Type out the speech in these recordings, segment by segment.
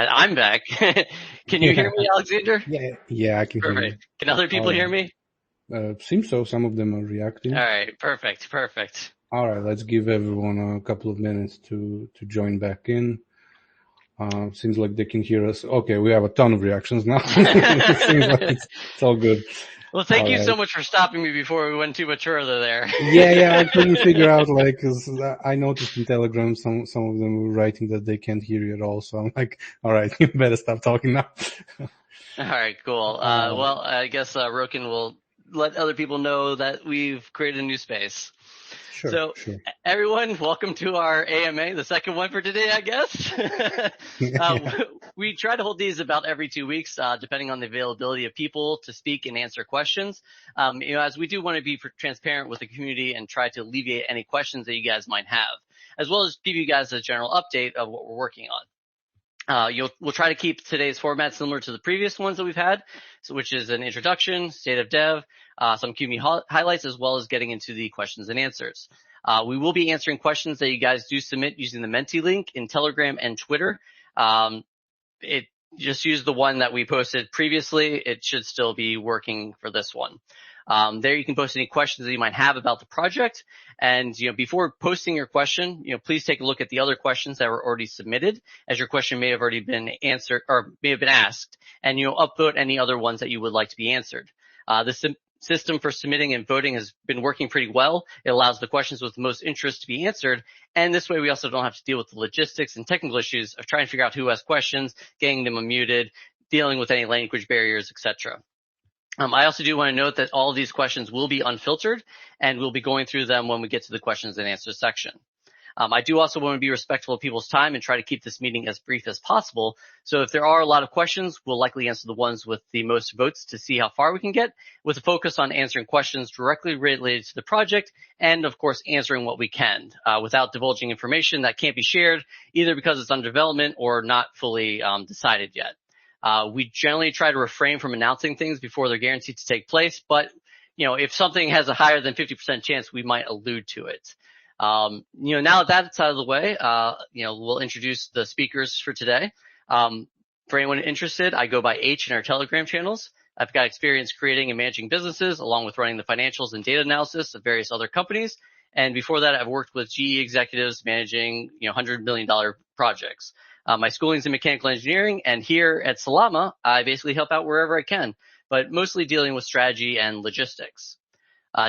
I'm back. Can you hear me, Alexander? Yeah, I can hear you. Perfect. Can other All people hear me? right. Seems so. Some of them are All reacting. right, perfect. All right, let's give everyone a couple of minutes to join back in. Seems like they can hear us. Okay, we have a ton of reactions now. Seems like it's all good. Well, thank All you right. so much for stopping me before we went too much further there. Yeah, I couldn't figure out, like, 'cause I noticed in Telegram some of them were writing that they can't hear you at all. So I'm like, all right, you better stop talking now. All right, cool. Uh, Well, I guess Roken will let other people know that we've created a new space. sure. So, everyone, welcome to our AMA, the second one for today, I guess. Yeah. We try to hold these about every 2 weeks, depending on the availability of people to speak and answer questions. As we do want to be transparent with the community and try to alleviate any questions that you guys might have, as well as give you guys a general update of what we're working on. We'll try to keep today's format similar to the previous ones that we've had, which is an introduction, state of dev, some community highlights, as well as getting into the questions and answers. We will be answering questions that you guys do submit using the Menti link in Telegram and Twitter. Just use the one that we posted previously. It should still be working for this one. There you can post any questions that you might have about the project. And, before posting your question, please take a look at the other questions that were already submitted, as your question may have already been answered or may have been asked, and upvote any other ones that you would like to be answered. The system for submitting and voting has been working pretty well. It allows the questions with the most interest to be answered. And this way we also don't have to deal with the logistics and technical issues of trying to figure out who has questions, getting them unmuted, dealing with any language barriers, etc. I also do want to note that all of these questions will be unfiltered, and we'll be going through them when we get to the questions and answers section. I do also want to be respectful of people's time and try to keep this meeting as brief as possible. So if there are a lot of questions, we'll likely answer the ones with the most votes to see how far we can get, with a focus on answering questions directly related to the project and, of course, answering what we can without divulging information that can't be shared, either because it's under development or not fully decided yet. We generally try to refrain from announcing things before they're guaranteed to take place, but if something has a higher than 50% chance, we might allude to it. Now that that's out of the way, we'll introduce the speakers for today. For anyone interested, I go by H in our Telegram channels. I've got experience creating and managing businesses, along with running the financials and data analysis of various other companies. And before that, I've worked with GE executives managing, $100 million projects. My schooling's in mechanical engineering, and here at Solama, I basically help out wherever I can, but mostly dealing with strategy and logistics.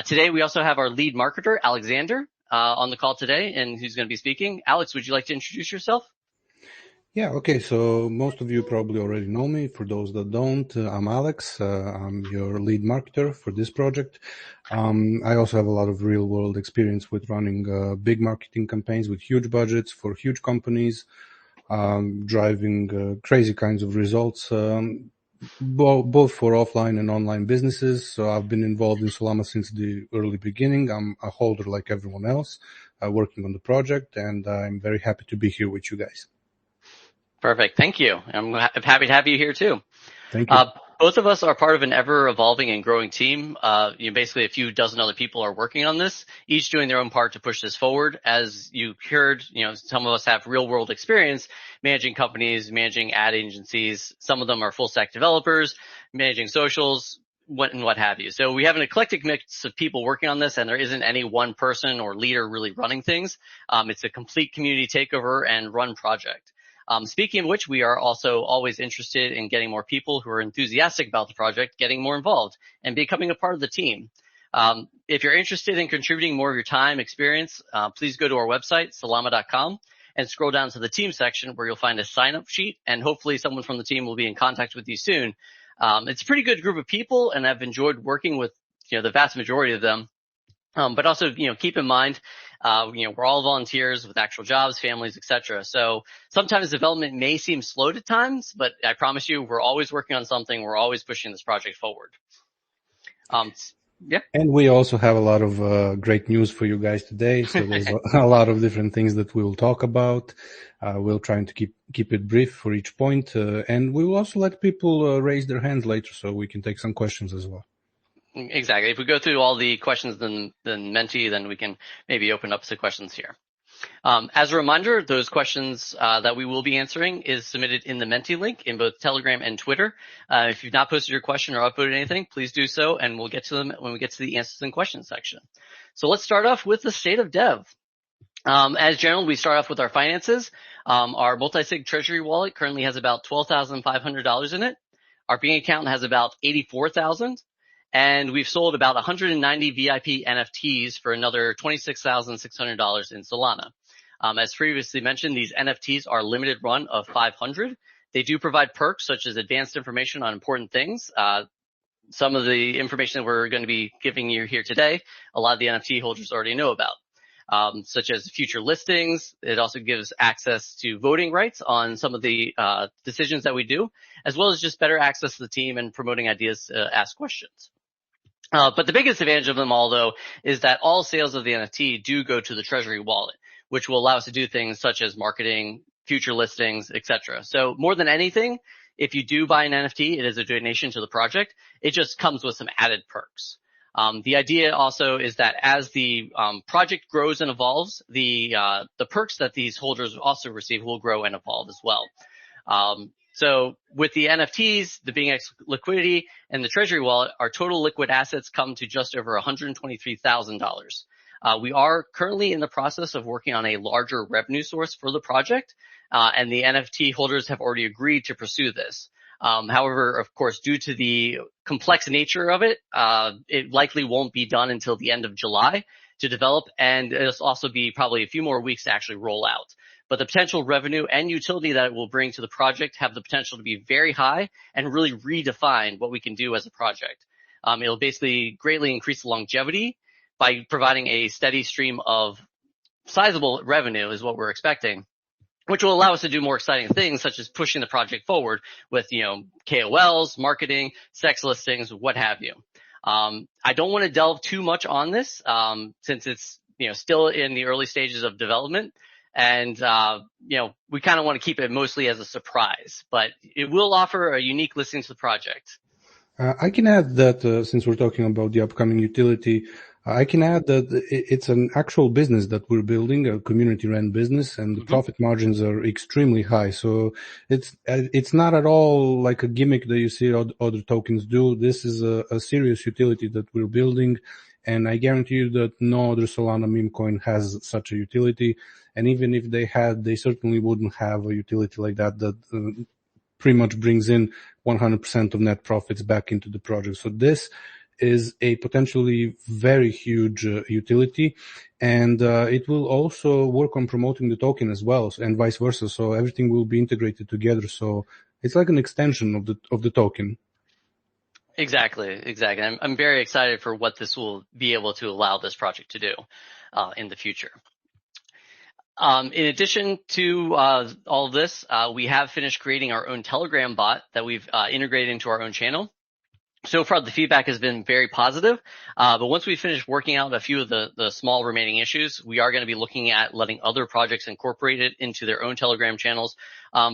Today, we also have our lead marketer, Alexander, on the call today, and who's going to be speaking. Alex, would you like to introduce yourself? Yeah, okay, so most of you probably already know me. For those that don't, I'm Alex. I'm your lead marketer for this project. I also have a lot of real-world experience with running big marketing campaigns with huge budgets for huge companies, driving crazy kinds of results, both for offline and online businesses. So I've been involved in Solama since the early beginning. I'm a holder like everyone else, working on the project, and I'm very happy to be here with you guys. Perfect. Thank you. I'm happy to have you here too. Thank you. Both of us are part of an ever-evolving and growing team. Basically a few dozen other people are working on this, each doing their own part to push this forward. As you heard, some of us have real-world experience managing companies, managing ad agencies. Some of them are full-stack developers, managing socials, what have you. So we have an eclectic mix of people working on this, and there isn't any one person or leader really running things. It's a complete community takeover and run project. Speaking of which, we are also always interested in getting more people who are enthusiastic about the project, getting more involved and becoming a part of the team. If you're interested in contributing more of your time, experience, please go to our website, solama.com, and scroll down to the team section where you'll find a sign-up sheet, and hopefully someone from the team will be in contact with you soon. It's a pretty good group of people, and I've enjoyed working with, the vast majority of them. But also, keep in mind, we're all volunteers with actual jobs, families, etc. So sometimes development may seem slow at times, but I promise you, we're always working on something. We're always pushing this project forward. Yeah. And we also have a lot of great news for you guys today. So there's a lot of different things that we will talk about. We'll try to keep it brief for each point. And we will also let people raise their hands later so we can take some questions as well. Exactly. If we go through all the questions then Menti, then we can maybe open up some questions here. As a reminder, those questions that we will be answering is submitted in the Menti link in both Telegram and Twitter. If you've not posted your question or uploaded anything, please do so, and we'll get to them when we get to the answers and questions section. So let's start off with the state of dev. As general, we start off with our finances. Our multi-sig treasury wallet currently has about $12,500 in it. Our bank account has about $84,000. And we've sold about 190 VIP NFTs for another $26,600 in Solana. As previously mentioned, these NFTs are limited run of 500. They do provide perks such as advanced information on important things. Some of the information that we're going to be giving you here today, a lot of the NFT holders already know about, such as future listings. It also gives access to voting rights on some of the decisions that we do, as well as just better access to the team and promoting ideas to ask questions. But the biggest advantage of them all, though, is that all sales of the NFT do go to the Treasury wallet, which will allow us to do things such as marketing, future listings, etc. So more than anything, if you do buy an NFT, it is a donation to the project. It just comes with some added perks. The idea also is that as the project grows and evolves, the perks that these holders also receive will grow and evolve as well. So with the NFTs, the BingX liquidity, and the Treasury wallet, our total liquid assets come to just over $123,000. We are currently in the process of working on a larger revenue source for the project, and the NFT holders have already agreed to pursue this. However, of course, due to the complex nature of it, it likely won't be done until the end of July to develop, and it'll also be probably a few more weeks to actually roll out. But the potential revenue and utility that it will bring to the project have the potential to be very high and really redefine what we can do as a project. It'll basically greatly increase the longevity by providing a steady stream of sizable revenue is what we're expecting, which will allow us to do more exciting things such as pushing the project forward with, KOLs, marketing, sex listings, what have you. I don't want to delve too much on this, since it's, still in the early stages of development. And, we kind of want to keep it mostly as a surprise, but it will offer a unique listing to the project. I can add that since we're talking about the upcoming utility, I can add that it's an actual business that we're building, a community-run business, and the profit margins are extremely high. So it's not at all like a gimmick that you see other tokens do. This is a serious utility that we're building, and I guarantee you that no other Solana meme coin has such a utility. And even if they had, they certainly wouldn't have a utility like that pretty much brings in 100% of net profits back into the project. So this is a potentially very huge utility, and it will also work on promoting the token as well, and vice versa. So everything will be integrated together. So it's like an extension of the token. Exactly. I'm very excited for what this will be able to allow this project to do in the future. In addition to all of this, we have finished creating our own Telegram bot that we've integrated into our own channel. So far, the feedback has been very positive, but once we finish working out a few of the small remaining issues, we are going to be looking at letting other projects incorporate it into their own Telegram channels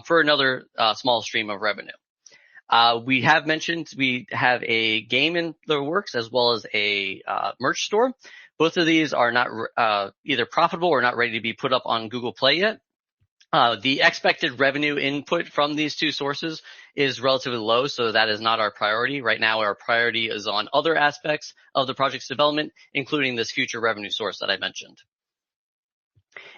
for another small stream of revenue. We have mentioned we have a game in the works as well as a merch store. Both of these are not either profitable or not ready to be put up on Google Play yet. The expected revenue input from these two sources is relatively low, so that is not our priority. Right now, our priority is on other aspects of the project's development, including this future revenue source that I mentioned.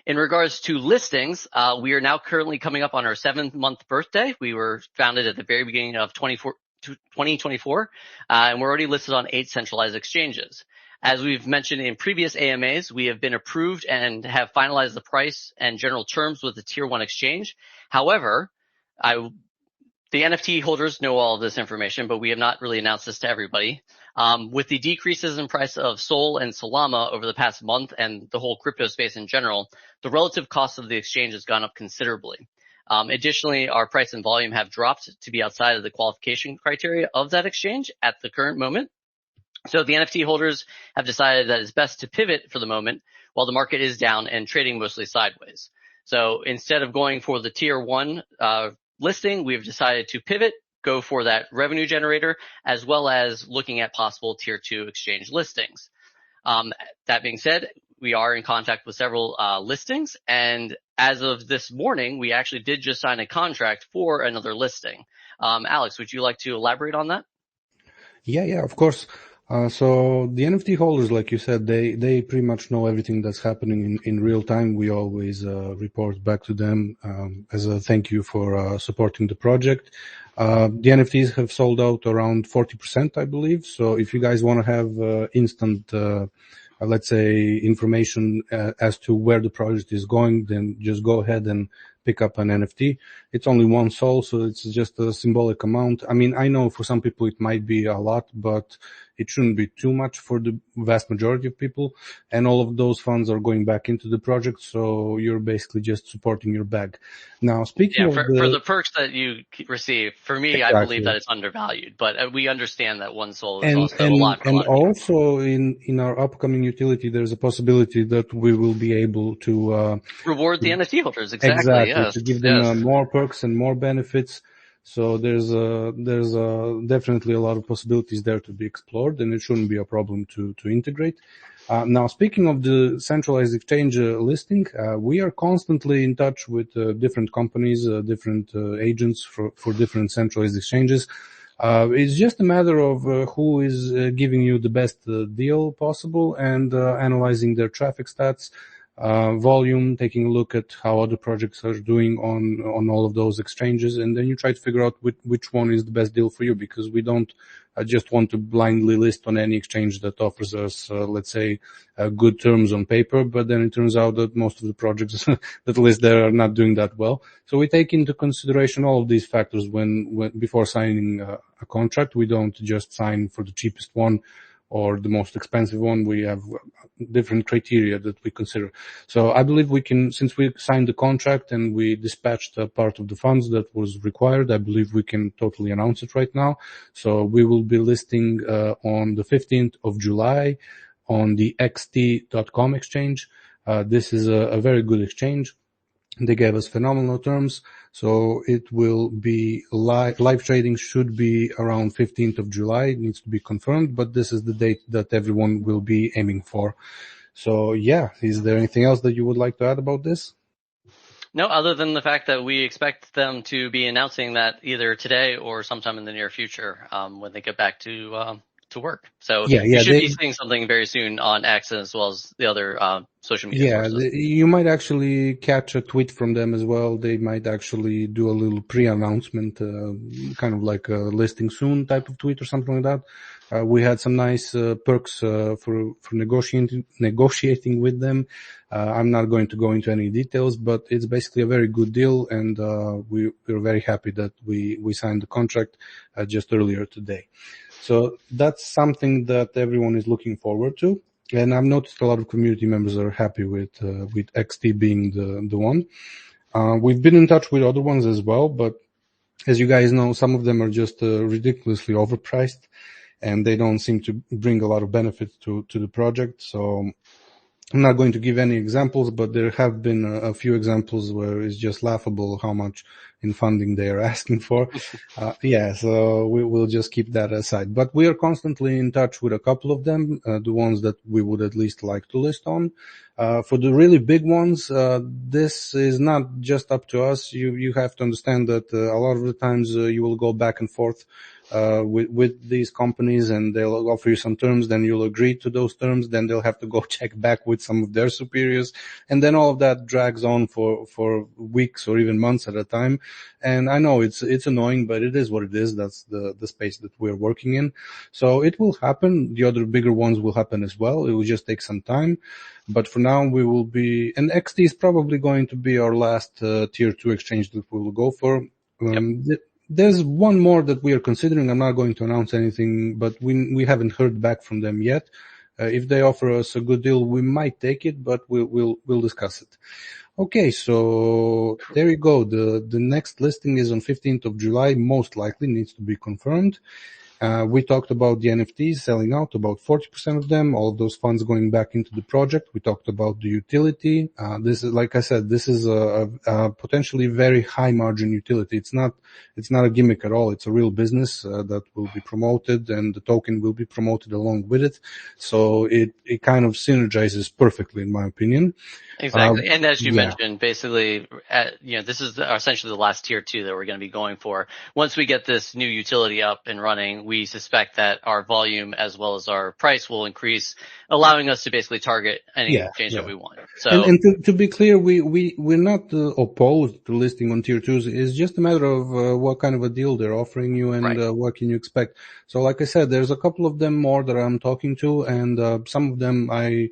In regards to listings, we are now currently coming up on our 7th-month birthday. We were founded at the very beginning of 2024, and we're already listed on 8 centralized exchanges. As we've mentioned in previous AMAs, we have been approved and have finalized the price and general terms with the Tier 1 exchange. However, the NFT holders know all of this information, but we have not really announced this to everybody. With the decreases in price of Sol and Solama over the past month and the whole crypto space in general, the relative cost of the exchange has gone up considerably. Additionally, our price and volume have dropped to be outside of the qualification criteria of that exchange at the current moment. So the NFT holders have decided that it's best to pivot for the moment while the market is down and trading mostly sideways. So instead of going for the Tier 1 listing, we've decided to pivot, go for that revenue generator, as well as looking at possible Tier 2 exchange listings. That being said, we are in contact with several listings, and as of this morning, we actually did just sign a contract for another listing. Alex, would you like to elaborate on that? Yeah, of course. So the NFT holders, like you said, they pretty much know everything that's happening in real time. We always report back to them as a thank you for supporting the project. The NFTs have sold out around 40%, I believe. So if you guys want to have instant, let's say, information as to where the project is going, then just go ahead and pick up an NFT. It's only one sol, so it's just a symbolic amount. I mean, I know for some people it might be a lot, but it shouldn't be too much for the vast majority of people. And all of those funds are going back into the project, so you're basically just supporting your bag. Now, speaking Yeah, of for the perks that you receive, for me, I believe exactly. that it's undervalued, but we understand that one soul is And also a and lot for a and lot of people. also in our upcoming utility, there's a possibility that we will be able to Reward the NFT holders, exactly. exactly Yes, to give them yes. more perks and more benefits. So there's definitely a lot of possibilities there to be explored, and it shouldn't be a problem to integrate. Now, speaking of the centralized exchange listing, we are constantly in touch with different companies, different agents for different centralized exchanges. It's just a matter of who is giving you the best deal possible and analyzing their traffic stats, volume, taking a look at how other projects are doing on all of those exchanges, and then you try to figure out which one is the best deal for you, because we don't just want to blindly list on any exchange that offers us, let's say, good terms on paper, but then it turns out that most of the projects that list there are not doing that well. So we take into consideration all of these factors when before signing a contract. We don't just sign for the cheapest one or the most expensive one. We have different criteria that we consider. So I believe we can, since we signed the contract and we dispatched a part of the funds that was required, I believe we can totally announce it right now. So we will be listing on the 15th of July on the xt.com exchange. This is a very good exchange. They gave us phenomenal terms, so it will be live trading should be around 15th of July. It needs to be confirmed, but this is the date that everyone will be aiming for. So yeah, is there anything else that you would like to add about this? No, other than the fact that we expect them to be announcing that either today or sometime in the near future, when they get back to work. So you Yeah, should be seeing something very soon on X as well as the other social media sources. you might actually catch a tweet from them as well. They might actually do a little pre-announcement, kind of like a listing soon type of tweet or something like that. We had some nice perks for negotiating with them. I'm not going to go into any details, but it's basically a very good deal, and we're very happy that we signed the contract just earlier today. So that's something that everyone is looking forward to. And I've noticed a lot of community members are happy with XT being the one. We've been in touch with other ones as well, but as you guys know, some of them are just ridiculously overpriced, and they don't seem to bring a lot of benefits to the project. So I'm not going to give any examples, but there have been a few examples where it's just laughable how much in funding they are asking for. So we will just keep that aside. But we are constantly in touch with a couple of them, the ones that we would at least like to list on. For the really big ones, this is not just up to us. You have to understand that a lot of the times you will go back and forth with these companies, and they'll offer you some terms, then you'll agree to those terms, then they'll have to go check back with some of their superiors, and then all of that drags on for weeks or even months at a time. And I know it's annoying, but it is what it is. That's the space that we're working in. So it will happen. The other bigger ones will happen as well. It will just take some time. But for now, we will be, and XT is probably going to be our last tier 2 exchange that we will go for. There's one more that we are considering. I'm not going to announce anything, but we haven't heard back from them yet. If they offer us a good deal, we might take it, but we'll discuss it. Okay, so there you go. The next listing is on 15th of July, most likely needs to be confirmed. We talked about the NFTs selling out, about 40% of them, all of those funds going back into the project. We talked about the utility. This is, like I said, this is a potentially very high margin utility. It's not a gimmick at all. It's a real business that will be promoted, and the token will be promoted along with it. So it kind of synergizes perfectly, in my opinion. Exactly. And as you Yeah. mentioned, basically, this is essentially the last tier 2 that we're going to be going for. Once we get this new utility up and running, we suspect that our volume as well as our price will increase, allowing us to basically target any exchange that we want. So, and to be clear, we're not opposed to listing on tier 2s. It's just a matter of what kind of a deal they're offering you and right. What can you expect. So like I said, there's a couple of them more that I'm talking to, and some of them I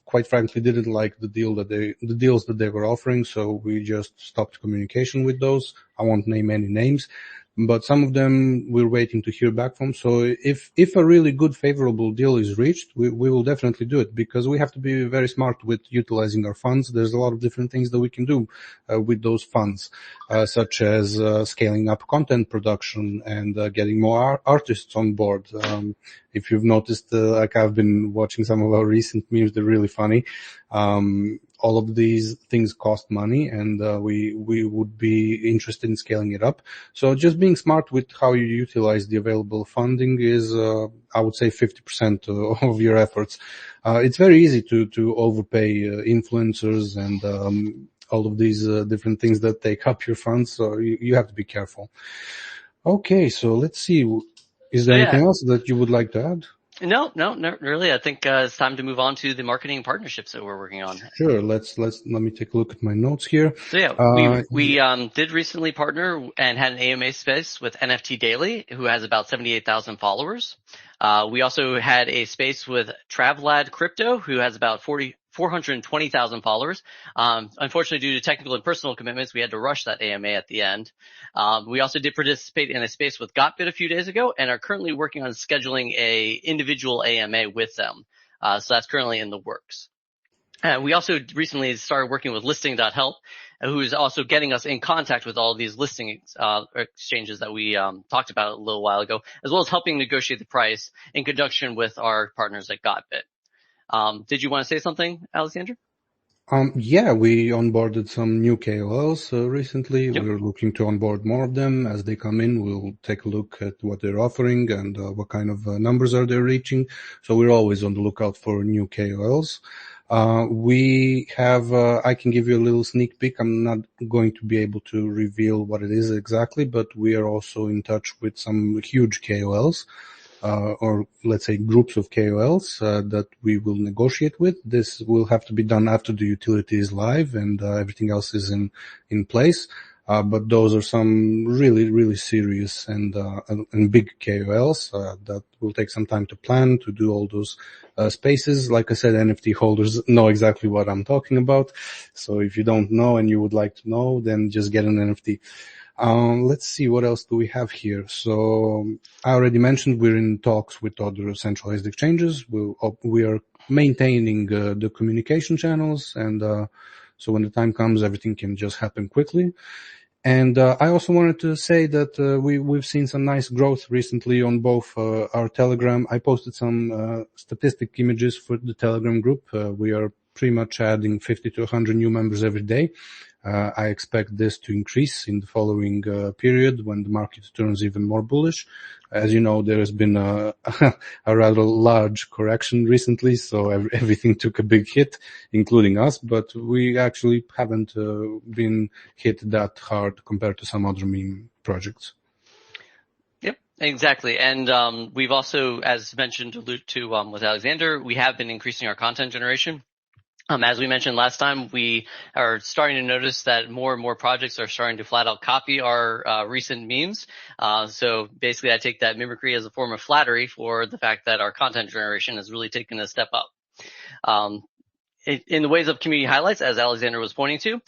quite frankly didn't like the deals that they were offering, so we just stopped communication with those. I won't name any names, but some of them we're waiting to hear back from. So if a really good favorable deal is reached, we will definitely do it, because we have to be very smart with utilizing our funds. There's a lot of different things that we can do with those funds, such as scaling up content production and getting more artists on board. If you've noticed, like I've been watching some of our recent memes, they're really funny. All of these things cost money, and we would be interested in scaling it up. So just being smart with how you utilize the available funding is, I would say, 50% of your efforts. It's very easy to overpay influencers and all of these different things that take up your funds, so you have to be careful. Okay, so let's see. Is there anything else that you would like to add? No, not really. I think it's time to move on to the marketing partnerships that we're working on. Sure. Let me take a look at my notes here. So yeah, we did recently partner and had an AMA space with NFT Daily, who has about 78,000 followers. We also had a space with Travlad Crypto, who has about 420,000 followers. Unfortunately, due to technical and personal commitments, we had to rush that AMA at the end. We also did participate in a space with GotBit a few days ago and are currently working on scheduling a individual AMA with them. So that's currently in the works. We also recently started working with listing.help, who is also getting us in contact with all of these listing exchanges that we talked about a little while ago, as well as helping negotiate the price in conjunction with our partners at GotBit. Did you want to say something, Alexander? Yeah, we onboarded some new KOLs recently. Yep. We're looking to onboard more of them. As they come in, we'll take a look at what they're offering and what kind of numbers are they reaching. So we're always on the lookout for new KOLs. We have, I can give you a little sneak peek. I'm not going to be able to reveal what it is exactly, but we are also in touch with some huge KOLs. Or let's say groups of KOLs that we will negotiate with. This will have to be done after the utility is live and everything else is in place. But those are some really, really serious and big KOLs that will take some time to plan, to do all those spaces. Like I said, NFT holders know exactly what I'm talking about. So if you don't know and you would like to know, then just get an NFT. Let's see, what else do we have here? So I already mentioned we're in talks with other centralized exchanges. We are maintaining the communication channels, and so when the time comes, everything can just happen quickly. And I also wanted to say that we've seen some nice growth recently on both our Telegram. I posted some statistic images for the Telegram group. We are pretty much adding 50 to 100 new members every day. I expect this to increase in the following period when the market turns even more bullish. As you know, there has been a rather large correction recently, so everything took a big hit, including us, but we actually haven't been hit that hard compared to some other meme projects. Yep, exactly. And we've also, as mentioned, alluded to with Alexander, we have been increasing our content generation. As we mentioned last time, we are starting to notice that more and more projects are starting to flat out copy our recent memes. So basically, I take that mimicry as a form of flattery for the fact that our content generation has really taken a step up. In the ways of community highlights, as Alexander was pointing to,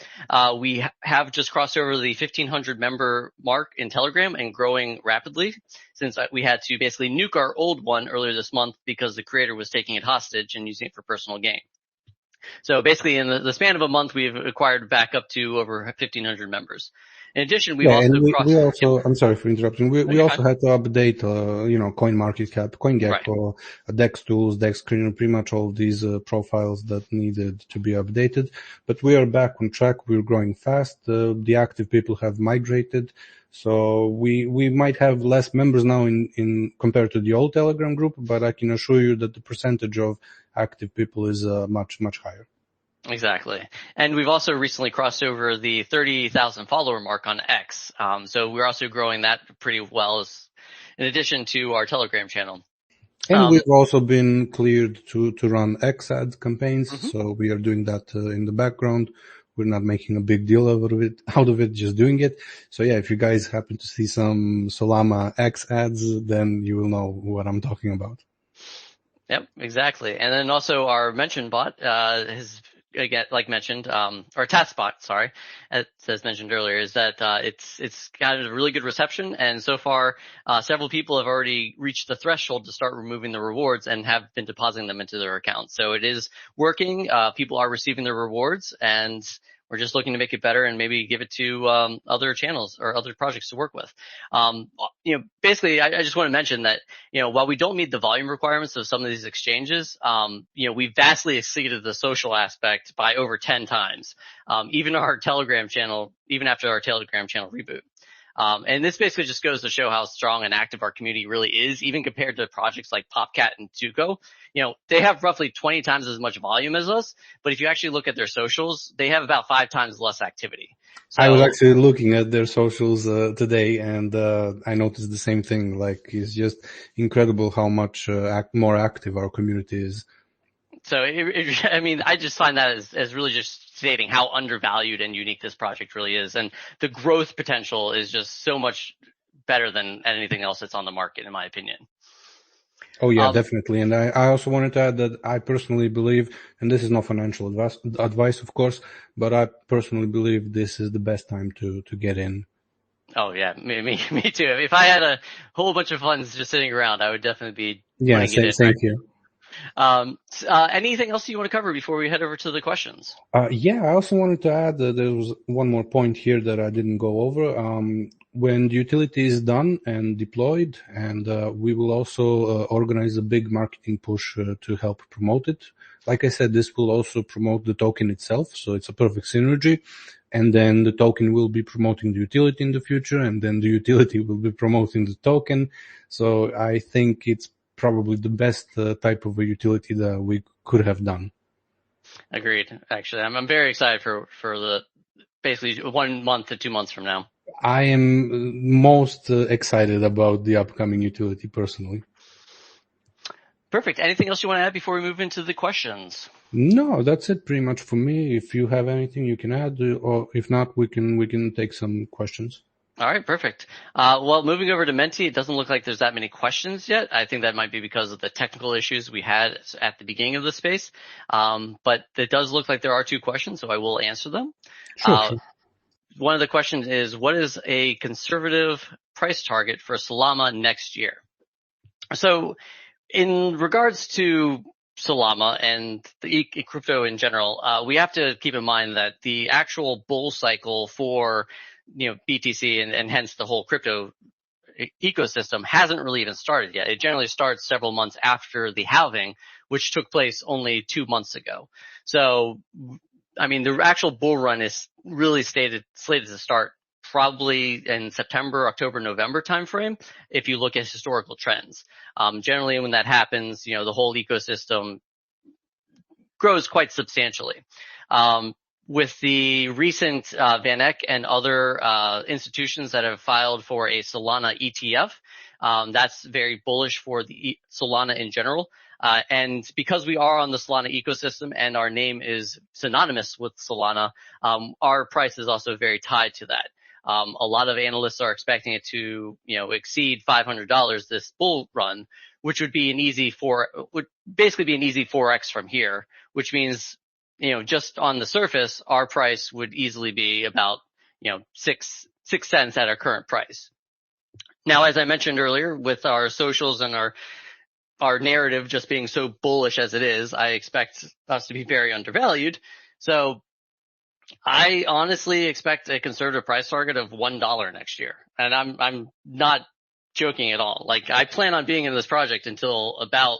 we have just crossed over the 1,500 member mark in Telegram and growing rapidly, since we had to basically nuke our old one earlier this month because the creator was taking it hostage and using it for personal gain. So basically in the span of a month, we've acquired back up to over 1,500 members. In addition, we've Yeah, also and we yep, also, I'm sorry for interrupting. We, no, we you're fine. also had to update, CoinMarketCap, Right. CoinGecko, DEX tools, DEX Screener, pretty much all of these profiles that needed to be updated. But we are back on track. We're growing fast. The active people have migrated. So we might have less members now in compared to the old Telegram group, but I can assure you that the percentage of active people is much, much higher. Exactly. And we've also recently crossed over the 30,000 follower mark on X. So we're also growing that pretty well in addition to our Telegram channel. And we've also been cleared to run X ads campaigns, Mhm. so we are doing that in the background. We're not making a big deal out of it, just doing it. So yeah, if you guys happen to see some Solama X ads, then you will know what I'm talking about. Yep, exactly. And then also our mention bot, has, again, like mentioned, or task bot, sorry, as mentioned earlier, is that, it's got a really good reception. And so far, several people have already reached the threshold to start removing the rewards and have been depositing them into their accounts. So it is working. People are receiving their rewards, and we're just looking to make it better and maybe give it to, other channels or other projects to work with. Basically, I just want to mention that, while we don't meet the volume requirements of some of these exchanges, we vastly exceeded the social aspect by over 10 times. Even after our Telegram channel reboot. And this basically just goes to show how strong and active our community really is, even compared to projects like Popcat and Tuco. They have roughly 20 times as much volume as us, but if you actually look at their socials, they have about 5 times less activity. I was So actually looking at their socials today, and I noticed the same thing. Like, it's just incredible how much more active our community is. I just find that as really just stating how undervalued and unique this project really is. And the growth potential is just so much better than anything else that's on the market, in my opinion. Oh yeah, definitely. And I also wanted to add that I personally believe, and this is not financial advice, of course, but I personally believe this is the best time to get in. Oh yeah, me too. If I had a whole bunch of funds just sitting around, I would definitely be Yeah, putting it in same right here. Anything else you want to cover before we head over to the questions? Yeah, I also wanted to add that there was one more point here that I didn't go over. When the utility is done and deployed, and we will also organize a big marketing push to help promote it. Like I said, this will also promote the token itself, so it's a perfect synergy. And then the token will be promoting the utility in the future, and then the utility will be promoting the token. So I think it's probably the best type of a utility that we could have done. Agreed. Actually, I'm very excited for the basically 1 month to 2 months from now. I am most excited about the upcoming utility personally. Perfect. Anything else you want to add before we move into the questions? No, that's it pretty much for me. If you have anything you can add, or if not, we can take some questions. All right, perfect. Well, moving over to Menti, it doesn't look like there's that many questions yet. I think that might be because of the technical issues we had at the beginning of the space. But it does look like there are 2 questions, so I will answer them. Sure. One of the questions is, what is a conservative price target for Solana next year? So in regards to Solana and the crypto in general, we have to keep in mind that the actual bull cycle for BTC and hence the whole crypto ecosystem hasn't really even started yet. It generally starts several months after the halving, which took place only 2 months ago. So, the actual bull run is really slated to start probably in September, October, November timeframe. If you look at historical trends, generally when that happens, the whole ecosystem grows quite substantially. With the recent VanEck and other institutions that have filed for a Solana ETF, that's very bullish for the Solana in general. And because we are on the Solana ecosystem and our name is synonymous with Solana, our price is also very tied to that. A lot of analysts are expecting it to, exceed $500 this bull run, which would basically be an easy 4x from here, which means, just on the surface, our price would easily be about, 6 cents at our current price. Now, as I mentioned earlier, with our socials and our our narrative just being so bullish as it is, I expect us to be very undervalued. So I honestly expect a conservative price target of $1 next year. And I'm not joking at all. Like, I plan on being in this project until about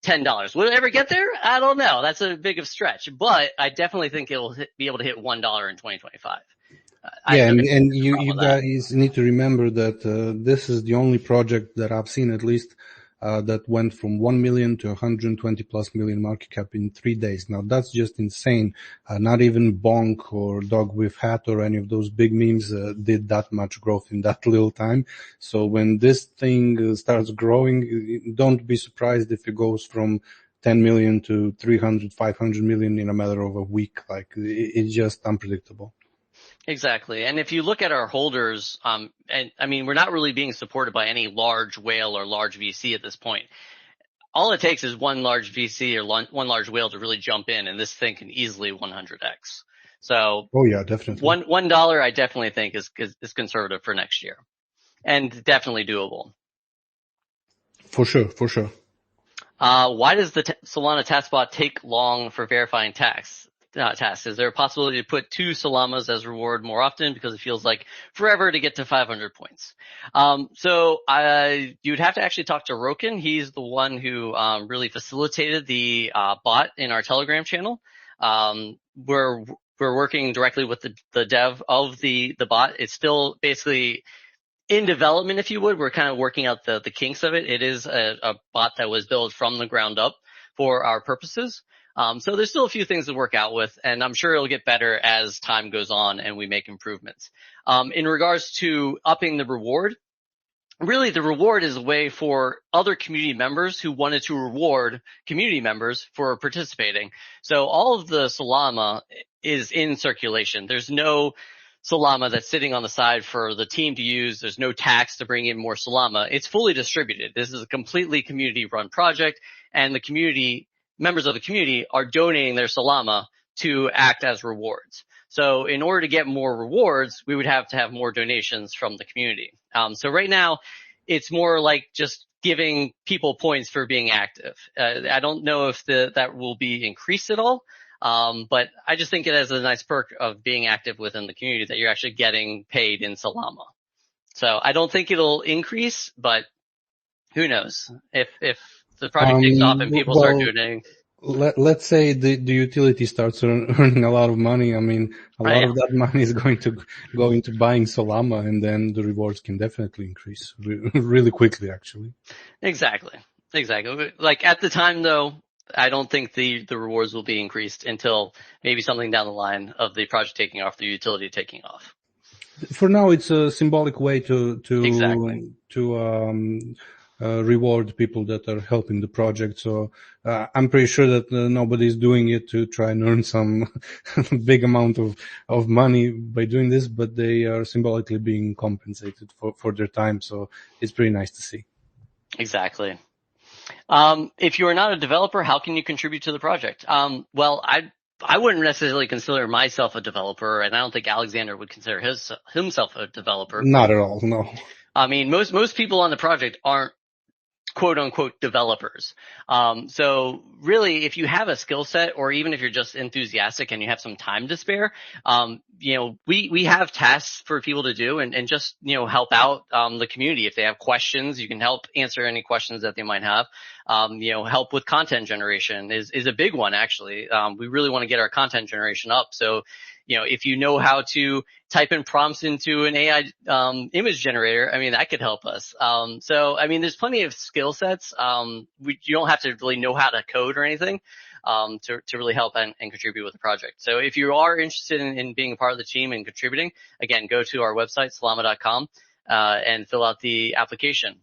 $10. Will it ever get there? I don't know. That's a big of stretch, but I definitely think it will be able to hit $1 in 2025. Yeah, and you guys need to remember that this is the only project that I've seen, at least, that went from 1 million to 120 plus million market cap in 3 days. Now that's just insane. Not even Bonk or Dog with Hat or any of those big memes did that much growth in that little time. So when this thing starts growing, don't be surprised if it goes from 10 million to 300, 500 million in a matter of a week. Like, it's just unpredictable. Exactly. And if you look at our holders, and I mean, we're not really being supported by any large whale or large VC at this point. All it takes is one large VC or one large whale to really jump in, and this thing can easily 100x. So, oh yeah, definitely. $1 I definitely think is conservative for next year, and definitely doable. For sure, for sure. Why does the Solana task bot take long for verifying tasks? Is there a possibility to put 2 Solamas as reward more often, because it feels like forever to get to 500 points? So you'd have to actually talk to Roken. He's the one who really facilitated the bot in our Telegram channel. We're working directly with the dev of the bot. It's still basically in development, if you would. We're kind of working out the kinks of it. It is a bot that was built from the ground up for our purposes. So there's still a few things to work out with, and I'm sure it'll get better as time goes on and we make improvements. In regards to upping the reward, really the reward is a way for other community members who wanted to reward community members for participating. So all of the Solana is in circulation. There's no Solana that's sitting on the side for the team to use. There's no tax to bring in more Solana. It's fully distributed. This is a completely community run project, and the members of the community are donating their Solana to act as rewards. So in order to get more rewards, we would have to have more donations from the community. So right now, it's more like just giving people points for being active. I don't know if that will be increased at all, but I just think it has a nice perk of being active within the community that you're actually getting paid in Solana. So I don't think it'll increase, but who knows if the project takes off and people start donating. Let's say the utility starts earning a lot of money. I mean, a lot of that money is going to go into buying Solana, and then the rewards can definitely increase really quickly, actually. Exactly. Like, at the time, though, I don't think the rewards will be increased until maybe something down the line of the project taking off, the utility taking off. For now, it's a symbolic way to reward people that are helping the project. So I'm pretty sure that nobody's doing it to try and earn some big amount of money by doing this, but they are symbolically being compensated for their time. So it's pretty nice to see. Exactly. If you are not a developer, how can you contribute to the project? Well, I wouldn't necessarily consider myself a developer, and I don't think Alexander would consider himself a developer. Not at all, no. I mean, most people on the project aren't quote unquote developers. So really, if you have a skill set, or even if you're just enthusiastic and you have some time to spare, we have tasks for people to do and just, help out, the community. If they have questions, you can help answer any questions that they might have. Help with content generation is a big one, actually. We really want to get our content generation up. So, if you know how to type in prompts into an AI image generator, I mean, that could help us. So, I mean, there's plenty of skill sets. You don't have to really know how to code or anything to really help and contribute with the project. So if you are interested in being a part of the team and contributing, again, go to our website, solama.com, and fill out the application.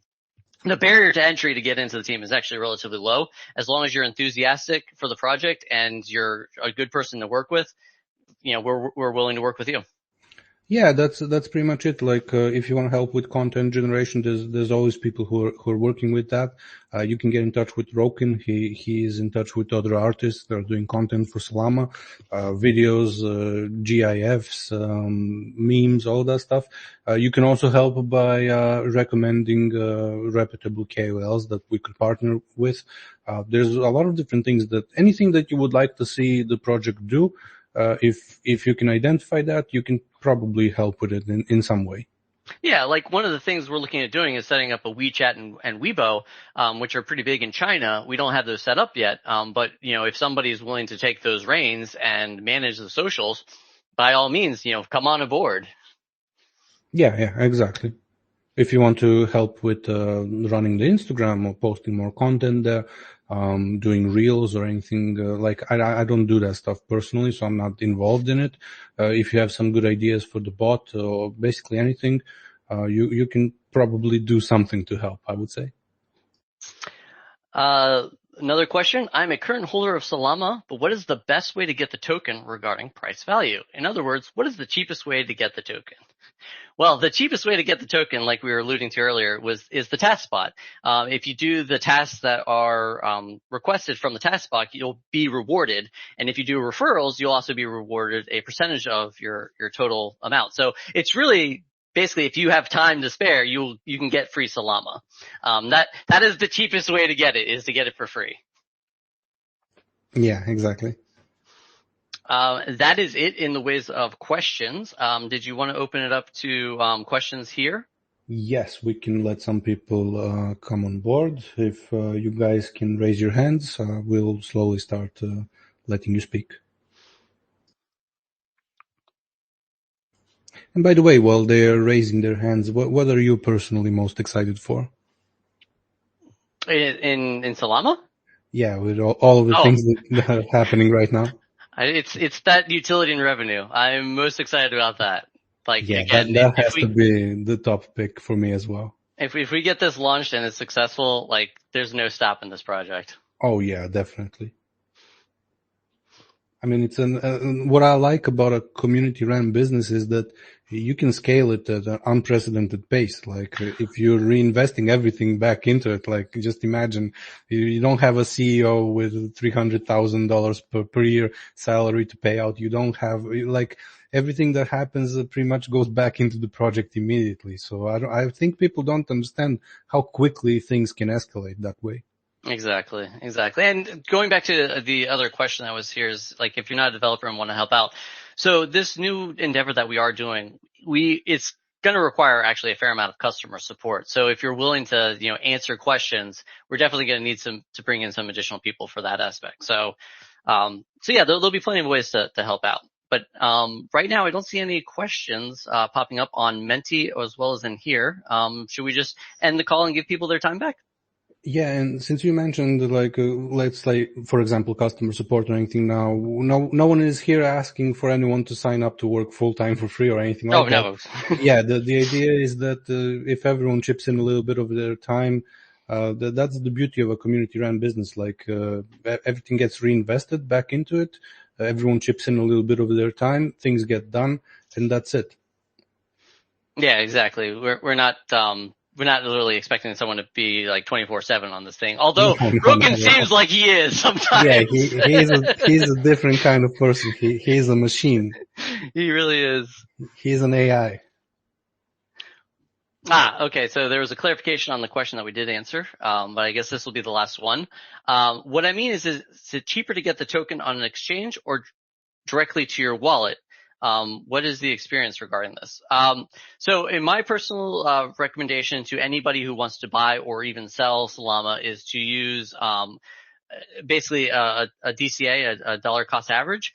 The barrier to entry to get into the team is actually relatively low. As long as you're enthusiastic for the project and you're a good person to work with, we're willing to work with you. Yeah, that's pretty much it. Like, if you want to help with content generation, there's always people who are working with that. You can get in touch with Rokin. He is in touch with other artists that are doing content for Solama, videos, GIFs, memes, all that stuff. You can also help by recommending reputable KOLs that we could partner with. There's a lot of different things that anything that you would like to see the project do. If you can identify that, you can probably help with it in some way. Yeah, like one of the things we're looking at doing is setting up a WeChat and Weibo, which are pretty big in China. We don't have those set up yet, but if somebody is willing to take those reins and manage the socials, by all means, come on aboard. Yeah, exactly. If you want to help with running the Instagram or posting more content there, doing reels or anything, I don't do that stuff personally, so I'm not involved in it. If you have some good ideas for the bot or basically anything, you can probably do something to help, I would say. Another question. I'm a current holder of Solana, but what is the best way to get the token regarding price value? In other words, what is the cheapest way to get the token? Well, the cheapest way to get the token, like we were alluding to earlier, is the task spot. If you do the tasks that are requested from the task spot, you'll be rewarded. And if you do referrals, you'll also be rewarded a percentage of your total amount. So it's really basically, if you have time to spare, you can get free Solana. That is the cheapest way to get it, is to get it for free. Yeah, exactly. That is it in the ways of questions. Did you want to open it up to questions here? Yes, we can let some people come on board. If you guys can raise your hands, we'll slowly start letting you speak. And by the way, while they're raising their hands, what are you personally most excited for? In Solana? Yeah, with all of the things that are happening right now. It's that utility and revenue. I'm most excited about that. Like, yeah, again, that has to be the top pick for me as well. If we get this launched and it's successful, like, there's no stopping this project. Oh yeah, definitely. I mean, it's what I like about a community-run business is that you can scale it at an unprecedented pace. Like, if you're reinvesting everything back into it, like, just imagine you don't have a CEO with $300,000 per year salary to pay out. You don't have, like, everything that happens pretty much goes back into the project immediately. So I think people don't understand how quickly things can escalate that way. Exactly. And going back to the other question that was here is, like, if you're not a developer and want to help out. So this new endeavor that we are doing, it's going to require actually a fair amount of customer support. So if you're willing to, answer questions, we're definitely going to need to bring in some additional people for that aspect. So yeah, there'll be plenty of ways to help out. But right now, I don't see any questions popping up on Menti as well as in here. Should we just end the call and give people their time back? Yeah, and since you mentioned, like, let's say, for example, customer support or anything now, no one is here asking for anyone to sign up to work full time for free or anything like that. No. Yeah, the idea is that if everyone chips in a little bit of their time, that's the beauty of a community-run business. Like, everything gets reinvested back into it. Everyone chips in a little bit of their time, things get done, and that's it. Yeah, exactly. We're not literally expecting someone to be like 24/7 on this thing. Although Rogan seems like he is sometimes. Yeah, he's a different kind of person. He's a machine. He really is. He's an AI. Okay. So there was a clarification on the question that we did answer, but I guess this will be the last one. What I mean is it cheaper to get the token on an exchange or directly to your wallet? What is the experience regarding this? So in my personal recommendation to anybody who wants to buy or even sell Solana is to use basically a DCA, a dollar cost average,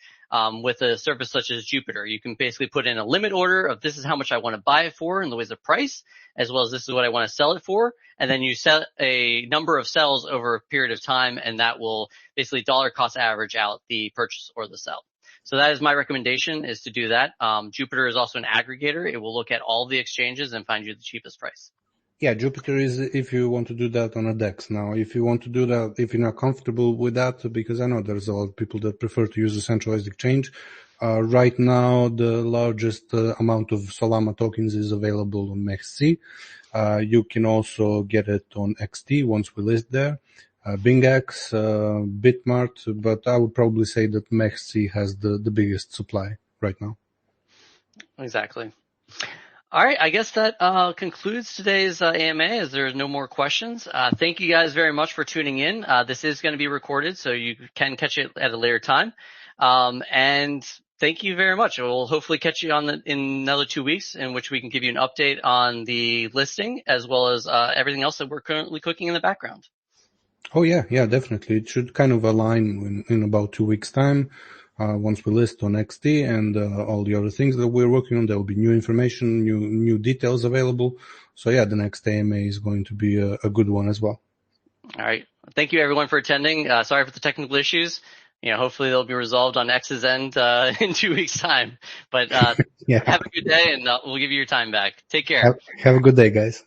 with a service such as Jupiter. You can basically put in a limit order of this is how much I want to buy it for in the ways of price, as well as this is what I want to sell it for. And then you set a number of sells over a period of time, and that will basically dollar cost average out the purchase or the sell. So that is my recommendation, is to do that. Jupiter is also an aggregator. It will look at all the exchanges and find you the cheapest price. Yeah, Jupiter is if you want to do that on a DEX. Now, if you want to do that, if you're not comfortable with that, because I know there's a lot of people that prefer to use a centralized exchange, Right now, the largest amount of Solana tokens is available on MEXC. You can also get it on XT once we list there. BingX, Bitmart, but I would probably say that MEXC has the biggest supply right now. Exactly. All right, I guess that concludes today's AMA as there's no more questions. Thank you guys very much for tuning in. This is going to be recorded, so you can catch it at a later time. And thank you very much. We'll hopefully catch you in another 2 weeks in which we can give you an update on the listing as well as everything else that we're currently cooking in the background. Oh yeah, definitely. It should kind of align in about 2 weeks' time. Once we list on XT and all the other things that we're working on, there will be new information, new details available. So yeah, the next AMA is going to be a good one as well. All right. Thank you everyone for attending. Sorry for the technical issues. Hopefully they'll be resolved on X's end in 2 weeks' time. But Yeah. have a good day, and we'll give you your time back. Take care. Have a good day, guys.